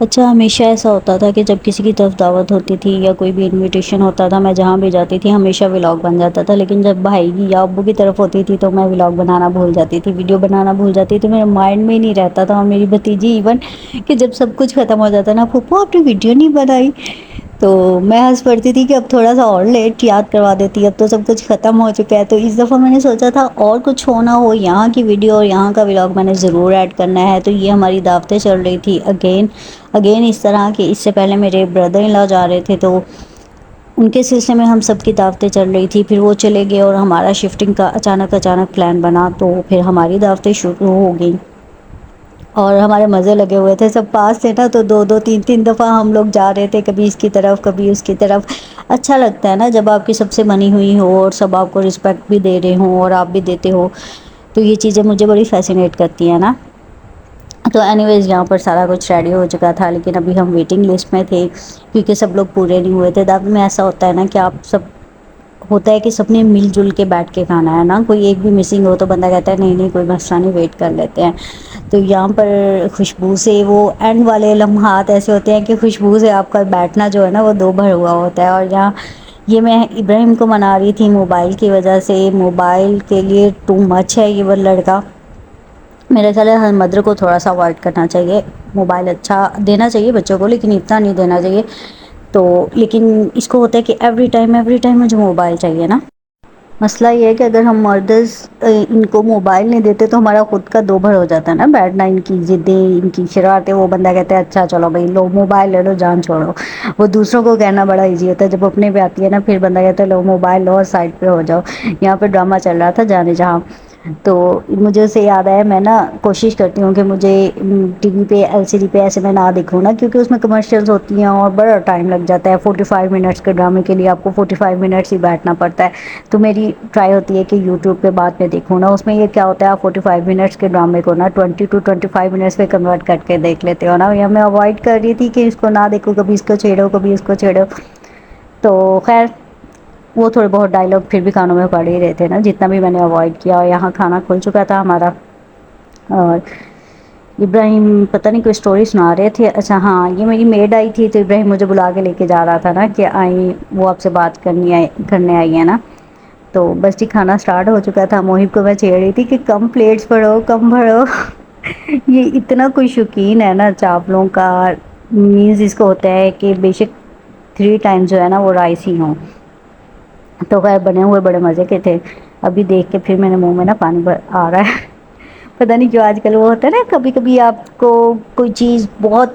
اچھا، ہمیشہ ایسا ہوتا تھا کہ جب کسی کی طرف دعوت ہوتی تھی یا کوئی بھی انویٹیشن ہوتا تھا، میں جہاں بھی جاتی تھی ہمیشہ ولاگ بن جاتا تھا، لیکن جب بھائی کی یا ابو کی طرف ہوتی تھی تو میں ولاگ بنانا بھول جاتی تھی، ویڈیو بنانا بھول جاتی تھی، میرے مائنڈ میں ہی نہیں رہتا تھا۔ اور میری بھتیجی ایون کہ جب سب کچھ ختم ہو جاتا نا، پھوپھو آپ نے ویڈیو نہیں بنائی، تو میں ہنس پڑتی تھی کہ اب تھوڑا سا اور لیٹ یاد کروا دیتی، اب تو سب کچھ ختم ہو چکا ہے۔ تو اس دفعہ میں نے سوچا تھا اور کچھ ہونا ہو، یہاں کی ویڈیو اور یہاں کا ولاگ میں نے ضرور ایڈ کرنا ہے۔ تو یہ ہماری دعوتیں چل رہی تھی اگین اس طرح کہ اس سے پہلے میرے بردر ان لا جا رہے تھے، تو ان کے سلسلے میں ہم سب کی دعوتیں چل رہی تھی، پھر وہ چلے گئے اور ہمارا شفٹنگ کا اچانک پلان بنا، تو پھر ہماری دعوتیں شروع ہو گئیں اور ہمارے مزے لگے ہوئے تھے۔ سب پاس تھے نا، تو دو دو تین تین دفعہ ہم لوگ جا رہے تھے، کبھی اس کی طرف کبھی اس کی طرف۔ اچھا لگتا ہے نا جب آپ کی سب سے بنی ہوئی ہو اور سب آپ کو رسپیکٹ بھی دے رہے ہوں اور آپ بھی دیتے ہو، تو یہ چیزیں مجھے بڑی فیسینیٹ کرتی ہیں نا۔ تو اینی ویز یہاں پر سارا کچھ ریڈی ہو چکا تھا، لیکن ابھی ہم ویٹنگ لسٹ میں تھے کیونکہ سب لوگ پورے نہیں ہوئے تھے۔ دعوت میں ایسا ہوتا ہے نا کہ آپ سب ہوتا ہے کہ سب نے مل جل کے بیٹھ کے کھانا ہے نا، کوئی ایک بھی مسنگ ہو تو بندہ کہتا ہے نہیں نہیں کوئی مسئلہ نہیں، ویٹ کر لیتے ہیں۔ تو یہاں پر خوشبو سے وہ اینڈ والے لمحات ایسے ہوتے ہیں کہ خوشبو سے آپ کا بیٹھنا جو ہے نا وہ دو بھر ہوا ہوتا ہے۔ اور یہاں یہ میں ابراہیم کو منا رہی تھی موبائل کی وجہ سے، موبائل کے لیے ٹو مچ ہے یہ وہ لڑکا۔ میرے خیال ہے ہر مدر کو تھوڑا سا اوائڈ کرنا چاہیے، موبائل اچھا دینا چاہیے بچوں کو لیکن اتنا نہیں دینا چاہیے۔ تو لیکن اس کو ہوتا ہے کہ ایوری ٹائم مجھے موبائل چاہیے نا۔ مسئلہ یہ ہے کہ اگر ہم مردرز ان کو موبائل نہیں دیتے تو ہمارا خود کا دو بھر ہو جاتا ہے نا، بیٹھنا ان کی ضدیں ان کی شرارتیں، وہ بندہ کہتا ہے اچھا چلو بھائی لو موبائل لے لو جان چھوڑو۔ وہ دوسروں کو کہنا بڑا ایزی ہوتا ہے، جب اپنے پہ آتی ہے نا پھر بندہ کہتا ہے لو موبائل لو اور سائڈ پہ ہو جاؤ۔ یہاں پہ ڈرامہ چل رہا تھا جانے جہاں، تو مجھے اسے یاد آیا، میں نا کوشش کرتی ہوں کہ مجھے ٹی وی پہ ایل سی ڈی پہ ایسے میں نہ دکھوں نا، کیونکہ اس میں کمرشلز ہوتی ہیں اور بڑا ٹائم لگ جاتا ہے۔ 45 منٹس کے ڈرامے کے لیے آپ کو 45 منٹس ہی بیٹھنا پڑتا ہے۔ تو میری ٹرائی ہوتی ہے کہ یوٹیوب پہ بعد میں دیکھوں نا، اس میں یہ کیا ہوتا ہے آپ 45 منٹس کے ڈرامے کو نا 20 to 25 منٹس پہ کنورٹ کر کے دیکھ لیتے ہو نا۔ یا میں اوائڈ کر رہی تھی کہ اس کو نہ دیکھو، کبھی اس کو چھیڑو کبھی اس کو چھیڑو، تو خیر وہ تھوڑے بہت ڈائلاگ پھر بھی کانوں میں پڑ ہی رہے تھے نا جتنا بھی میں نے اوائڈ کیا۔ اور یہاں کھانا کھل چکا تھا ہمارا، اور ابراہیم پتہ نہیں کوئی سٹوری سنا رہے تھے۔ اچھا ہاں، یہ میری میڈ آئی تھی تو ابراہیم مجھے بلا کے لے کے جا رہا تھا نا کہ آئی وہ آپ سے بات کرنے آئی ہے نا۔ تو بس جی کھانا سٹارٹ ہو چکا تھا، موہب کو میں چھیڑ رہی تھی کہ کم پلیٹس بڑھو کم بڑھو۔ یہ اتنا کوئی شوقین ہے نا چاولوں کا، مینز اس کو ہوتا ہے کہ بے شک 3 ٹائم جو ہے نا وہ رائس ہی ہوں۔ تو خیر بنے ہوئے بڑے مزے کے تھے، ابھی دیکھ کے پھر میرے منہ میں نا پانی آ رہا ہے۔ پتہ نہیں کیوں آج کل وہ ہوتا ہے نا کبھی کبھی آپ کو کوئی چیز بہت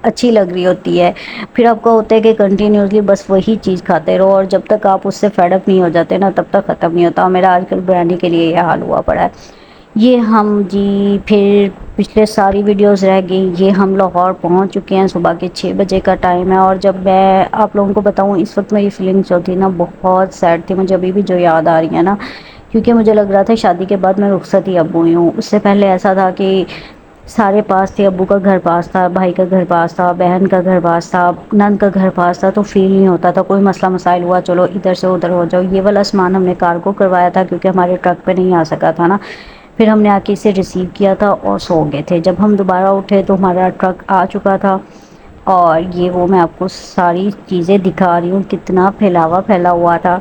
اچھی لگ رہی ہوتی ہے، پھر آپ کو ہوتا ہے کہ کنٹینیوسلی بس وہی چیز کھاتے رہو، اور جب تک آپ اس سے فیڈ اپ نہیں ہو جاتے نا تب تک ختم نہیں ہوتا۔ اور میرا آج کل بریانی کے لیے یہ حال ہوا پڑا ہے۔ یہ ہم جی پھر پچھلے ساری ویڈیوز رہ گئی، یہ ہم لاہور پہنچ چکے ہیں، صبح کے 6 بجے کا ٹائم ہے۔ اور جب میں آپ لوگوں کو بتاؤں اس وقت میری فیلنگس جو تھی نا بہت سیڈ تھی، مجھے ابھی بھی جو یاد آ رہی ہے نا، کیونکہ مجھے لگ رہا تھا شادی کے بعد میں رخصت ہی اب ہوئی ہوں۔ اس سے پہلے ایسا تھا کہ سارے پاس تھے، ابو کا گھر پاس تھا، بھائی کا گھر پاس تھا، بہن کا گھر پاس تھا، نند کا گھر پاس تھا، تو فیل نہیں ہوتا تھا کوئی مسئلہ مسائل ہوا چلو ادھر سے ادھر ہو جاؤ۔ یہ والا سامان ہم نے کارگو کروایا تھا کیونکہ ہمارے ٹرک پہ نہیں آ سکا تھا نا، پھر ہم نے آ کے اسے ریسیو کیا تھا اور سو گئے تھے۔ جب ہم دوبارہ اٹھے تو ہمارا ٹرک آ چکا تھا، اور یہ وہ میں آپ کو ساری چیزیں دکھا رہی ہوں، کتنا پھیلا ہوا تھا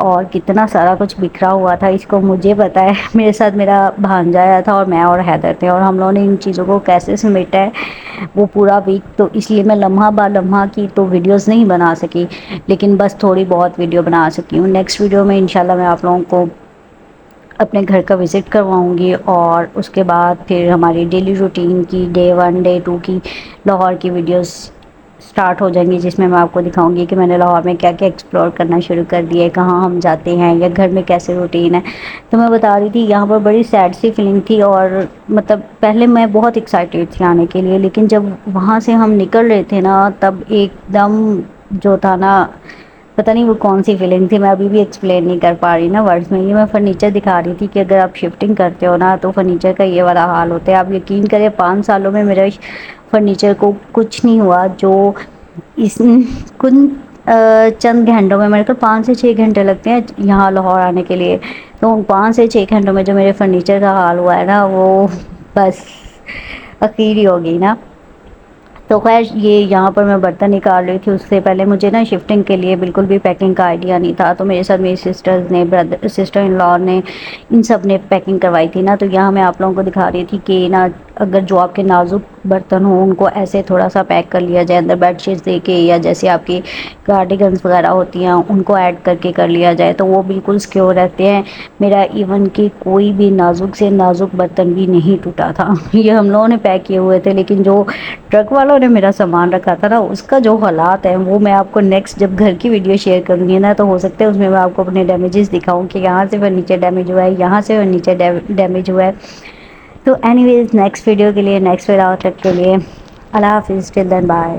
اور کتنا سارا کچھ بکھرا ہوا تھا۔ اس کو مجھے پتا ہے، میرے ساتھ میرا بھانجا آیا تھا اور میں اور حیدر تھے، اور ہم لوگوں نے ان چیزوں کو کیسے سمیٹا ہے وہ پورا ویک، تو اس لیے میں لمحہ با لمحہ کی تو ویڈیوز نہیں بنا سکی، لیکن بس تھوڑی بہت ویڈیو بنا سکی ہوں۔ نیکسٹ ویڈیو میں انشاءاللہ میں آپ لوگوں کو اپنے گھر کا وزٹ کرواؤں گی، اور اس کے بعد پھر ہماری ڈیلی روٹین کی ڈے 1 ڈے 2 کی لاہور کی ویڈیوز سٹارٹ ہو جائیں گی، جس میں آپ کو دکھاؤں گی کہ میں نے لاہور میں کیا کیا ایکسپلور کرنا شروع کر دیا ہے، کہاں ہم جاتے ہیں یا گھر میں کیسے روٹین ہے۔ تو میں بتا رہی تھی یہاں پر بڑی سیڈ سی فیلنگ تھی، اور مطلب پہلے میں بہت ایکسائٹیڈ تھی آنے کے لیے، لیکن جب وہاں سے ہم نکل رہے تھے نا تب ایک دم جو تھا نا پتہ نہیں وہ کون سی فیلنگ تھی، میں ابھی بھی ایکسپلین نہیں کر پا رہی نا ورڈز میں۔ یہ میں فرنیچر دکھا رہی تھی کہ اگر آپ شفٹنگ کرتے ہو نا تو فرنیچر کا یہ والا حال ہوتا ہے۔ آپ یقین کریں 5 سالوں میں میرے فرنیچر کو کچھ نہیں ہوا، جو اس کن چند گھنٹوں میں، میرے کو 5 سے 6 گھنٹے لگتے ہیں یہاں لاہور آنے کے لیے، تو 5 سے 6 گھنٹوں میں جو میرے فرنیچر کا حال ہوا ہے نا وہ بس اخیر ہی ہوگی نا۔ تو خیر یہ یہاں پر میں برتن نکال رہی تھی، اس سے پہلے مجھے نا شفٹنگ کے لیے بالکل بھی پیکنگ کا آئیڈیا نہیں تھا، تو میرے ساتھ میری سسٹرز نے، سسٹر ان لاء نے، ان سب نے پیکنگ کروائی تھی نا. تو یہاں میں آپ لوگوں کو دکھا رہی تھی کہ نا اگر جو آپ کے نازک برتن ہوں ان کو ایسے تھوڑا سا پیک کر لیا جائے، اندر بیڈ شیٹس دے کے، یا جیسے آپ کی کارڈیگنز وغیرہ ہوتی ہیں ان کو ایڈ کر کے کر لیا جائے تو وہ بالکل سیکیور رہتے ہیں. میرا ایون کہ کوئی بھی نازک سے نازک برتن بھی نہیں ٹوٹا تھا. یہ ہم لوگوں نے پیک کیے ہوئے تھے، لیکن جو ٹرک والوں نے میرا سامان رکھا تھا نا اس کا جو حالات ہے وہ میں آپ کو نیکسٹ جب گھر کی ویڈیو شیئر کروں گی نا تو ہو سکتا ہے اس میں آپ کو اپنے ڈیمیجز دکھاؤں کہ یہاں سے فرنیچر ڈیمیج ہوا ہے، یہاں سے فرنیچر ڈیمیج ہوا ہے. تو اینی ویز نیکسٹ ویڈیو کے لیے، نیکسٹ ولاگ تک کے لیے اللہ حافظ. ٹل دین بائے.